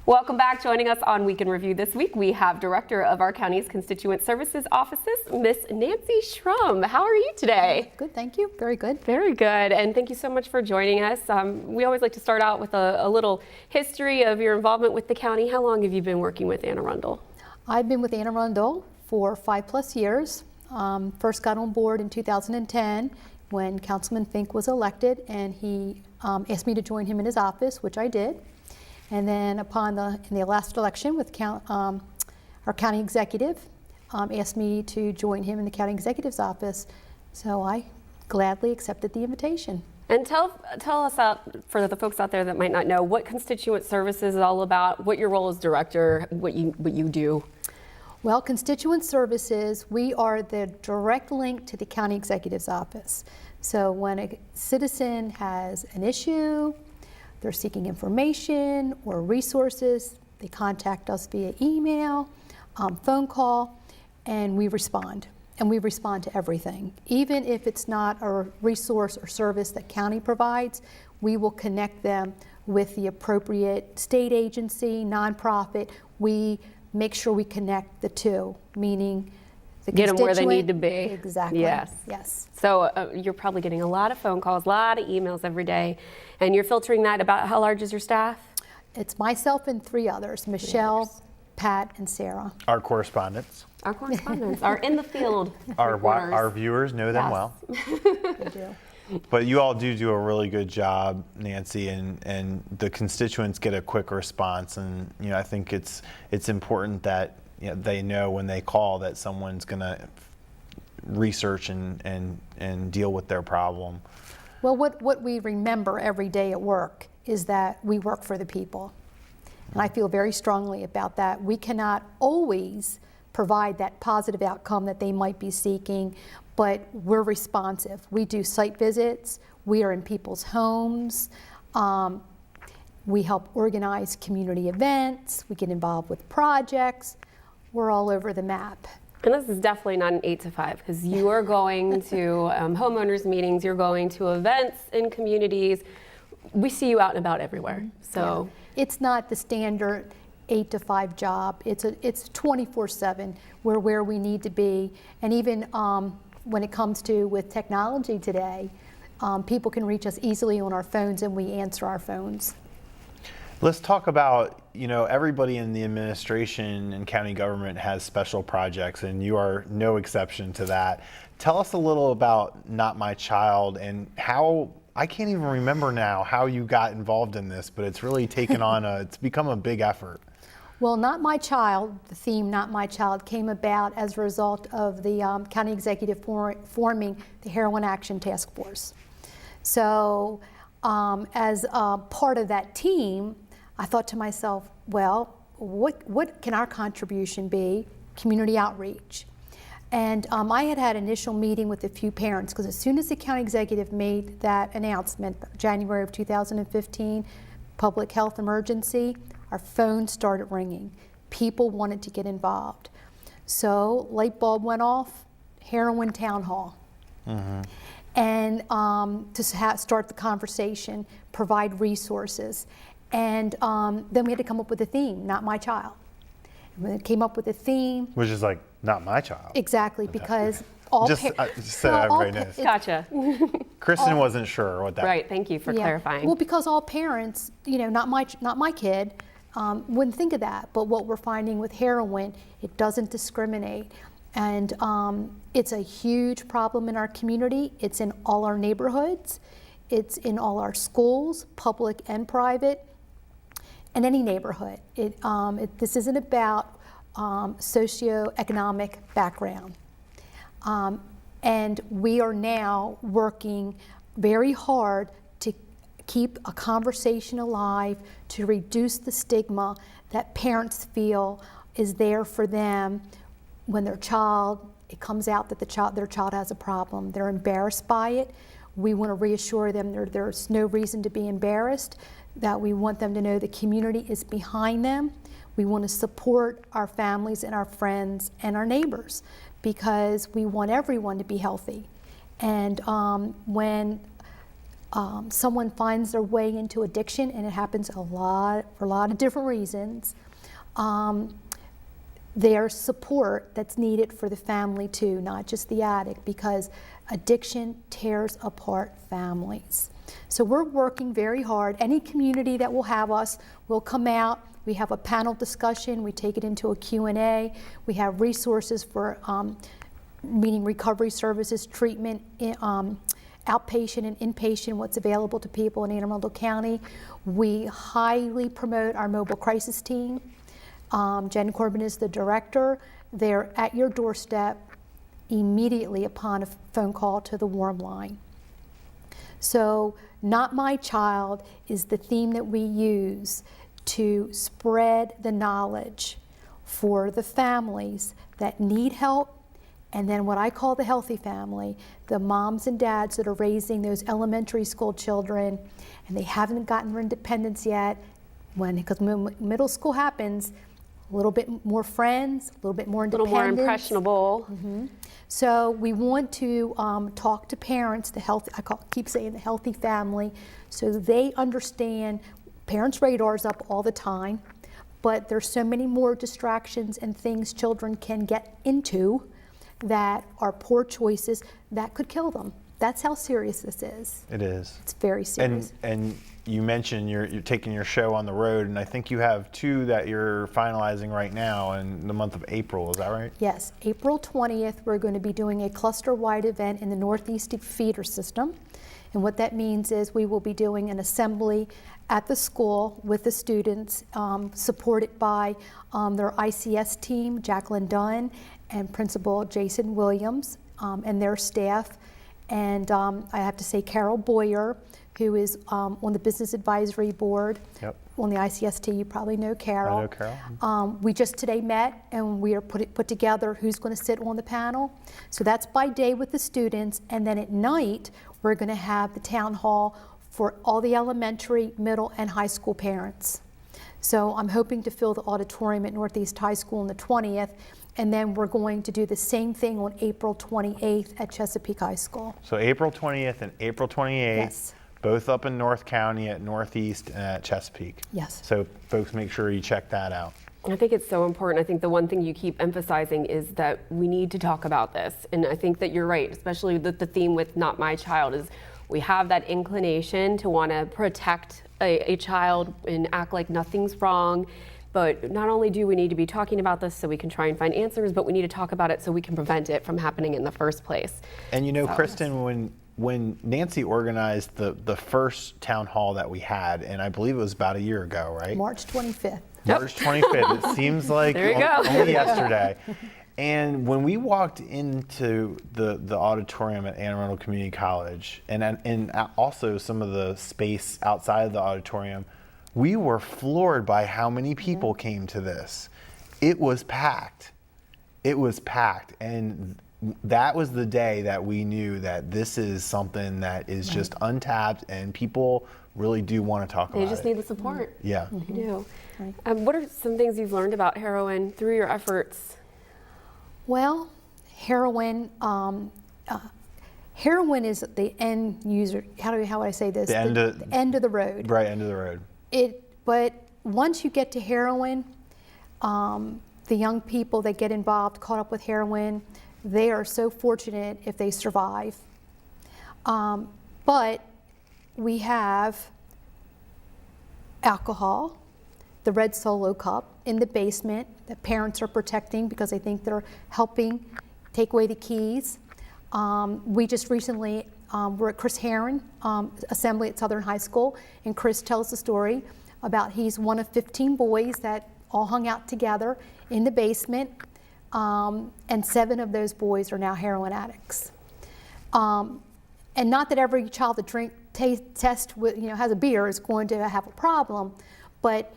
Welcome back. Joining us on Week in Review this week, we have Director of our county's Constituent Services Offices, Miss Nancy Schrum. How are you today? Good, thank you. Very good. Very good, and thank you so much for joining us. We always like to start out with a little history of your involvement with the county. How long have you been working with Anne Arundel? I've been with Anne Arundel for 5+ years. First got on board in 2010 when Councilman Fink was elected, and he asked me to join him in his office, which I did. And then in the last election with our county executive, asked me to join him in the county executive's office. So I gladly accepted the invitation. And tell us, for the folks out there that might not know, what Constituent Services is all about, what your role as director, what you do. Well, Constituent Services, we are the direct link to the county executive's office. So when a citizen has an issue, they're seeking information or resources, they contact us via email, phone call, and we respond. And we respond to everything. Even if it's not a resource or service that county provides, we will connect them with the appropriate state agency, nonprofit. We make sure we connect the two, meaning the get them where they need to be. Exactly. Yes. Yes. So you're probably getting a lot of phone calls, a lot of emails every day, and you're filtering that. About how large is your staff? It's myself and 3 others, Michelle, Pat, and Sarah. Our correspondents. Our correspondents are in the field. Our viewers know them well. We do. But you all do a really good job, Nancy, and the constituents get a quick response. And I think it's important that they know when they call that someone's going to research and deal with their problem. Well, what we remember every day at work is that we work for the people. And I feel very strongly about that. We cannot always provide that positive outcome that they might be seeking, but we're responsive. We do site visits, we are in people's homes, we help organize community events, we get involved with projects, we're all over the map. And this is definitely not an 8 to 5, because you are going to homeowners meetings, you're going to events in communities. We see you out and about everywhere. So yeah. It's not the standard 8 to 5 job. It's 24/7. We're where we need to be. And even when it comes to with technology today, people can reach us easily on our phones, and we answer our phones. Let's talk about, everybody in the administration and county government has special projects, and you are no exception to that. Tell us a little about Not My Child and how, I can't even remember now how you got involved in this, but it's really taken on it's become a big effort. Well, Not My Child, the theme Not My Child, came about as a result of the county executive forming the Heroin Action Task Force. So as part of that team, I thought to myself, well, what can our contribution be? Community outreach. And I had initial meeting with a few parents, because as soon as the county executive made that announcement, January of 2015, public health emergency, our phones started ringing. People wanted to get involved. So light bulb went off, heroin town hall. Mm-hmm. And to start the conversation, provide resources. And then we had to come up with a theme, Not My Child. And when it came up with a theme. Which is like, not my child. Exactly, because all just so everybody knows. Gotcha. Kristen wasn't sure what that. Right, thank you for clarifying. Well, because all parents, not my kid, wouldn't think of that. But what we're finding with heroin, it doesn't discriminate. And it's a huge problem in our community. It's in all our neighborhoods. It's in all our schools, public and private, and any neighborhood. This isn't about socioeconomic background. And we are now working very hard to keep a conversation alive, to reduce the stigma that parents feel is there for them when it comes out that their child has a problem. They're embarrassed by it. We want to reassure them there's no reason to be embarrassed, that we want them to know the community is behind them. We want to support our families and our friends and our neighbors, because we want everyone to be healthy. And when someone finds their way into addiction, and it happens for a lot of different reasons, there's support that's needed for the family too, not just the addict, because addiction tears apart families. So we're working very hard. Any community that will have us will come out. We have a panel discussion. We take it into a Q&A. We have resources for meaning recovery services, treatment, outpatient and inpatient, what's available to people in Anne Arundel County. We highly promote our mobile crisis team. Jen Corbin is the director. They're at your doorstep immediately upon a phone call to the warm line. So Not My Child is the theme that we use to spread the knowledge for the families that need help, and then what I call the healthy family, the moms and dads that are raising those elementary school children and they haven't gotten their independence yet, because when middle school happens, a little bit more friends, a little bit more independence. A little more impressionable. Mm-hmm. So we want to talk to parents, keep saying the healthy family, so they understand parents' radar's up all the time, but there's so many more distractions and things children can get into that are poor choices that could kill them. That's how serious this is. It is. It's very serious. And you mentioned you're taking your show on the road, and I think you have 2 that you're finalizing right now in the month of April. Is that right? Yes, April 20th, we're going to be doing a cluster-wide event in the Northeast feeder system. And what that means is we will be doing an assembly at the school with the students, supported by their ICS team, Jacqueline Dunn, and Principal Jason Williams, and their staff. And I have to say Carol Boyer, who is on the Business Advisory Board. Yep. On the ICST, you probably know Carol. I know Carol. We just today met, and we are put together who's going to sit on the panel. So that's by day with the students, and then at night we're going to have the town hall for all the elementary, middle, and high school parents. So I'm hoping to fill the auditorium at Northeast High School on the 20th, and then we're going to do the same thing on April 28th at Chesapeake High School. So April 20th and April 28th. Yes. Both up in North County at Northeast and at Chesapeake. Yes. So folks, make sure you check that out. I think it's so important. I think the one thing you keep emphasizing is that we need to talk about this. And I think that you're right, especially the theme with Not My Child is we have that inclination to want to protect a child and act like nothing's wrong. But not only do we need to be talking about this so we can try and find answers, but we need to talk about it so we can prevent it from happening in the first place. And you know, Kristen, when Nancy organized the first town hall that we had, and I believe it was about a year ago, right? March 25th. March 25th. It seems like There you go. only yesterday. And when we walked into the auditorium at Anne Arundel Community College, and also some of the space outside of the auditorium, we were floored by how many people came to this. It was packed. It was packed. And that was the day that we knew that this is something that is just untapped, and people really do want to talk about it. They just need the support. Yeah. They do. Right. What are some things you've learned about heroin through your efforts? Well, heroin is the end user. How would I say this? The end of the road. Right, end of the road. But once you get to heroin, the young people that get involved, caught up with heroin, they are so fortunate if they survive. But we have alcohol, the red Solo cup in the basement that parents are protecting because they think they're helping take away the keys. We just recently were at Chris Herron assembly at Southern High School, and Chris tells the story about he's one of 15 boys that all hung out together in the basement, and 7 of those boys are now heroin addicts. And not that every child that test with, has a beer is going to have a problem, but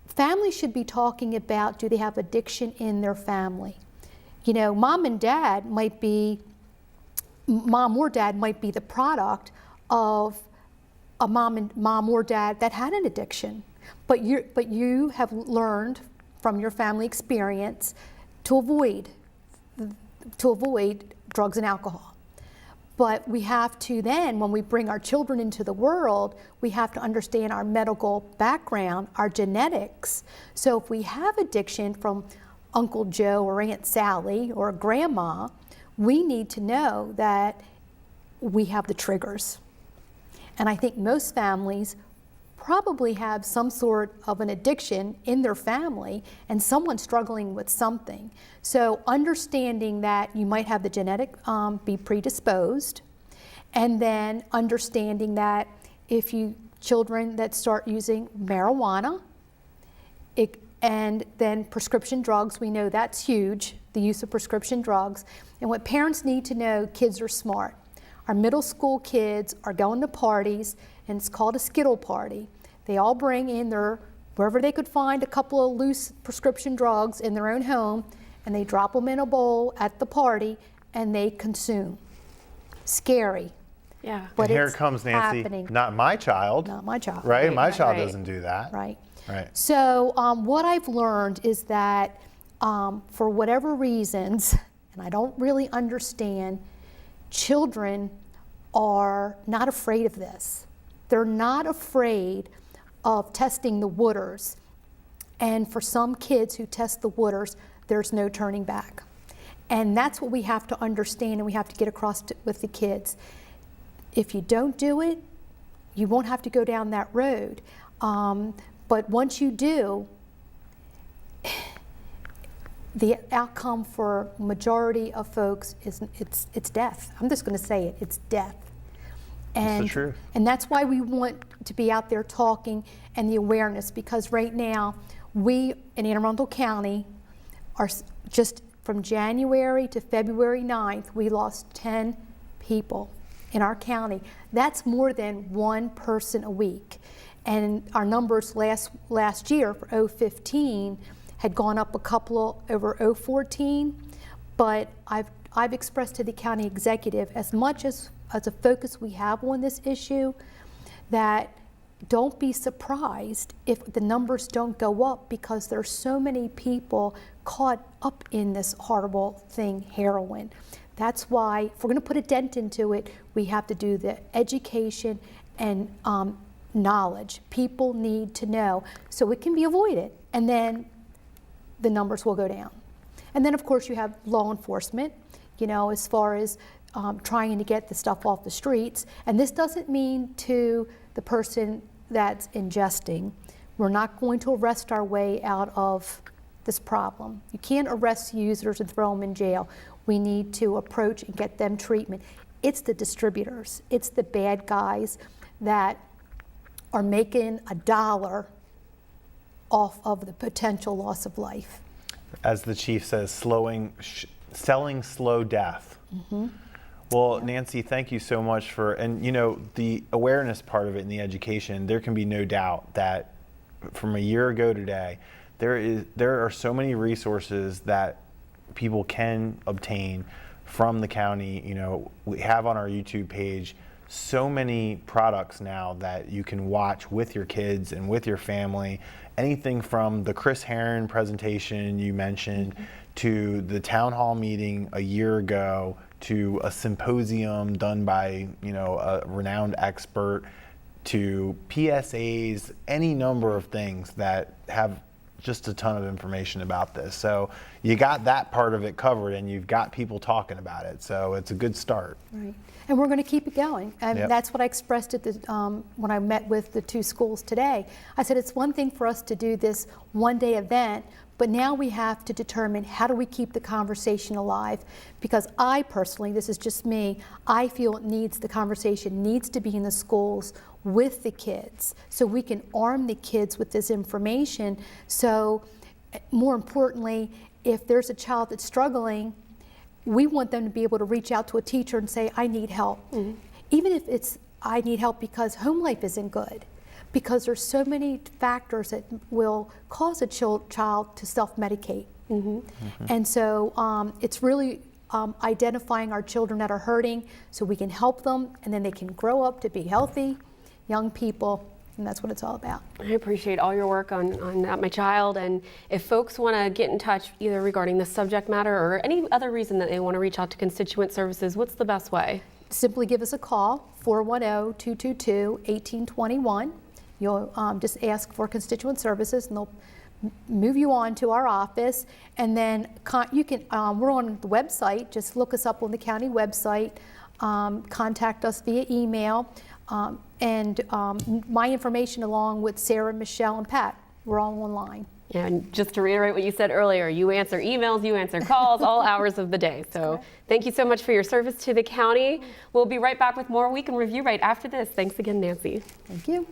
families should be talking about, do they have addiction in their family? Mom or dad might be the product of a mom or dad that had an addiction, but you have learned from your family experience to avoid drugs and alcohol. But we have to then, when we bring our children into the world, we have to understand our medical background, our genetics. So if we have addiction from Uncle Joe or Aunt Sally or grandma, we need to know that we have the triggers. And I think most families probably have some sort of an addiction in their family and someone struggling with something. So understanding that you might have the genetic, be predisposed, and then understanding that if children that start using marijuana, and then prescription drugs, we know that's huge, the use of prescription drugs. And what parents need to know, kids are smart. Our middle school kids are going to parties, and it's called a Skittle party. They all bring in wherever they could find a couple of loose prescription drugs in their own home, and they drop them in a bowl at the party, and they consume. Scary. Yeah. But and here it's comes Nancy, happening. not my child. Not my child. Right? My right, child right. doesn't do that. Right. Right. So what I've learned is that for whatever reasons, and I don't really understand, children are not afraid of this. They're not afraid of testing the waters. And for some kids who test the waters, there's no turning back. And that's what we have to understand, and we have to get across with the kids. If you don't do it, you won't have to go down that road. But once you do, the outcome for majority of folks is it's death. I'm just going to say it. It's death. That's the truth. And that's why we want to be out there talking and the awareness, because right now we in Anne Arundel County are just from January to February 9th, we lost 10 people in our county. That's more than one person a week. And our numbers last year for 015 had gone up a couple over 014, but I've expressed to the county executive, as much as a focus we have on this issue, that don't be surprised if the numbers don't go up, because there's so many people caught up in this horrible thing, heroin. That's why, if we're going to put a dent into it, we have to do the education and knowledge. People need to know so it can be avoided, and then the numbers will go down. And then of course you have law enforcement, as far as trying to get the stuff off the streets. And this doesn't mean to the person that's ingesting, we're not going to arrest our way out of this problem. You can't arrest users and throw them in jail. We need to approach and get them treatment. It's the distributors, it's the bad guys that are making $1 off of the potential loss of life. As the chief says, selling slow death. Mm-hmm. Well, Nancy, thank you so much and the awareness part of it and the education, there can be no doubt that from a year ago today, there are so many resources that people can obtain from the county. We have on our YouTube page so many products now that you can watch with your kids and with your family. Anything from the Chris Herron presentation you mentioned, to the town hall meeting a year ago, to a symposium done by a renowned expert, to PSAs, any number of things that have just a ton of information about this. So you got that part of it covered, and you've got people talking about it. So it's a good start. Right. And we're going to keep it going. And Yep. that's what I expressed at when I met with the two schools today. I said it's one thing for us to do this one-day event, but now we have to determine, how do we keep the conversation alive? Because I personally, this is just me, I feel the conversation needs to be in the schools with the kids, so we can arm the kids with this information. So more importantly, if there's a child that's struggling, we want them to be able to reach out to a teacher and say, I need help. Mm-hmm. Even if it's, I need help because home life isn't good, because there's so many factors that will cause a child to self-medicate. Mm-hmm. Mm-hmm. And so it's really identifying our children that are hurting so we can help them, and then they can grow up to be healthy young people, and that's what it's all about. I appreciate all your work on Not My Child, and if folks want to get in touch either regarding this subject matter or any other reason that they want to reach out to constituent services, what's the best way? simply give us a call, 410-222-1821. You'll just ask for constituent services, and they'll move you on to our office. And then you can, we're on the website, just look us up on the county website, contact us via email, and my information along with Sarah, Michelle, and Pat, we're all online. And just to reiterate what you said earlier, you answer emails, you answer calls, all hours of the day. So thank you so much for your service to the county. We'll be right back with more Week in Review right after this. Thanks again, Nancy. Thank you.